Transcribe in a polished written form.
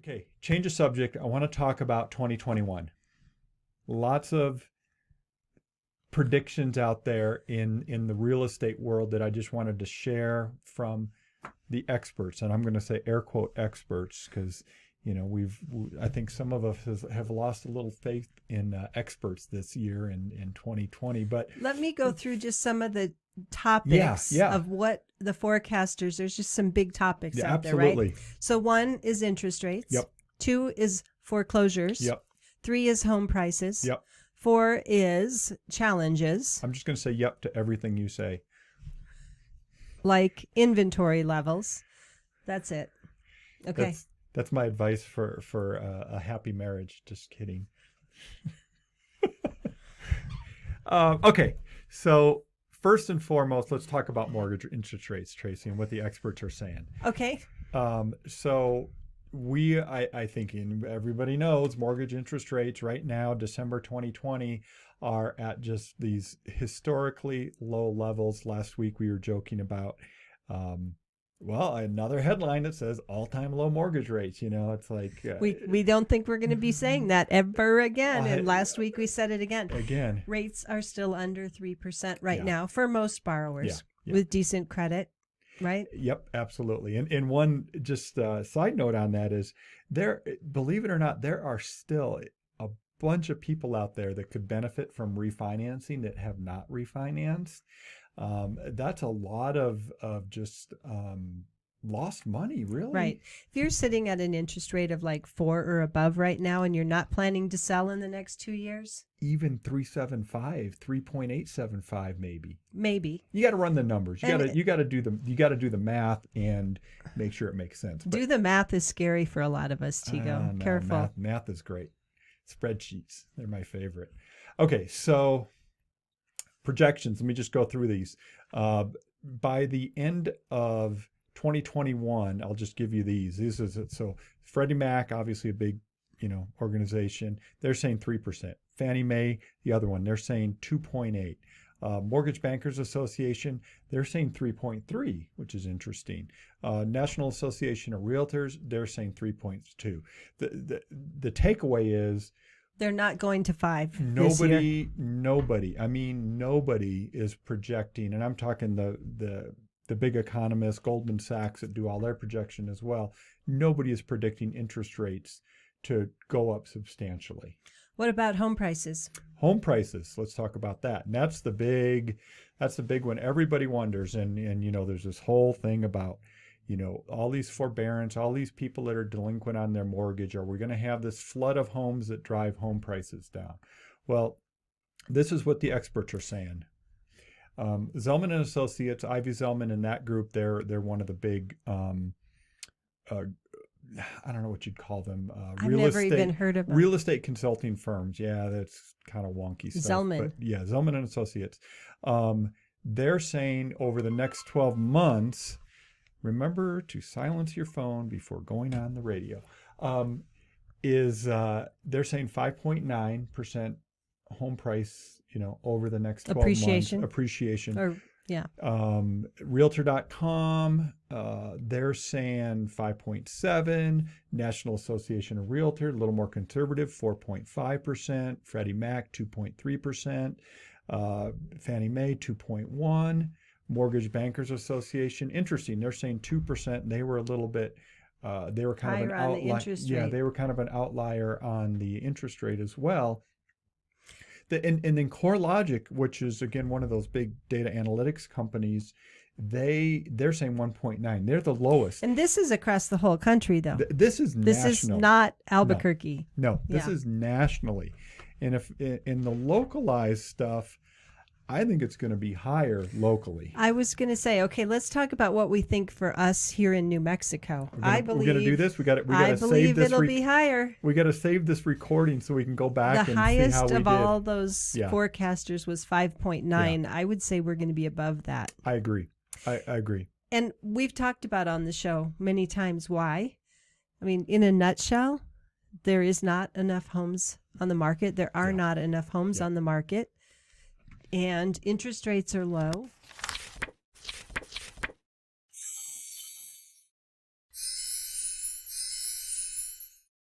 Okay, change of subject. I want to talk about 2021. Lots of predictions out there in the real estate world that I just wanted to share from the experts. And I'm going to say air quote experts because, I think some of us have lost a little faith in experts this year in 2020. But let me go through just some of the topics of what the forecasters, there's just some big topics out there, right? So 1 is interest rates. Yep. 2 is foreclosures. Yep. 3 is home prices. Yep. 4 is challenges. I'm just going to say yep to everything you say. Like inventory levels. That's it. Okay. That's my advice for a happy marriage. Just kidding. Okay. So first and foremost, let's talk about mortgage interest rates, Tracy, and what the experts are saying. Okay. So I think everybody knows mortgage interest rates right now, December 2020, are at just these historically low levels. Last week we were joking about, another headline that says all-time low mortgage rates. It's like we don't think we're going to be saying that ever again. And last week we said it again. Rates are still under 3% right now for most borrowers with decent credit. Right? Yep, absolutely. And one just side note on that is believe it or not, there are still a bunch of people out there that could benefit from refinancing that have not refinanced. That's a lot of just lost money, really. Right. If you're sitting at an interest rate of like 4 or above right now and you're not planning to sell in the next 2 years. Even 3.75, 3.875 maybe. You got to run the numbers. You got to do the math and make sure it makes sense. Do the math is scary for a lot of us, Tego. No, Careful. Math is great. Spreadsheets, they're my favorite. Okay, so projections. Let me just go through these. By the end of 2021, I'll just give you these. So Freddie Mac, obviously a big, organization. They're saying 3%. Fannie Mae, the other one, they're saying 2.8. Mortgage Bankers Association, they're saying 3.3, which is interesting. National Association of Realtors, they're saying 3.2. The takeaway is they're not going to 5. Nobody is projecting, and I'm talking the big economists, Goldman Sachs, that do all their projection as well. Nobody is predicting interest rates to go up substantially. What about home prices? Home prices, let's talk about that. And that's the big one. Everybody wonders, and there's this whole thing about, all these forbearance, all these people that are delinquent on their mortgage. Are we going to have this flood of homes that drive home prices down? Well, this is what the experts are saying. Zelman and Associates, Ivy Zelman and that group, they're one of the big, I don't know what you'd call them. I've never even heard of them. Real estate consulting firms. Yeah, that's kind of wonky stuff. Zelman. But yeah, Zelman and Associates. They're saying over the next 12 months, remember to silence your phone before going on the radio, they're saying 5.9% home price, over the next 12 months. Appreciation. Realtor.com, they're saying 5.7. National Association of Realtors, a little more conservative, 4.5%. Freddie Mac, 2.3%. Fannie Mae, 2.1%. Mortgage Bankers Association, interesting. They're saying 2%. They were a little bit, they were kind higher of an outlier. Yeah, they were kind of an outlier on the interest rate as well. And then CoreLogic, which is again one of those big data analytics companies, they're saying 1.9. They're the lowest. And this is across the whole country, though. This is national. This is not Albuquerque. No, this is nationally. And if in the localized stuff, I think it's going to be higher locally. I was going to say, okay, let's talk about what we think for us here in New Mexico. We're going to do this. We got to save this. I believe it'll be higher. We got to save this recording so we can go back and see how we did. The highest of all those forecasters was 5.9. Yeah. I would say we're going to be above that. I agree. I agree. And we've talked about on the show many times why. I mean, in a nutshell, there is not enough homes on the market. There are not enough homes on the market. And interest rates are low.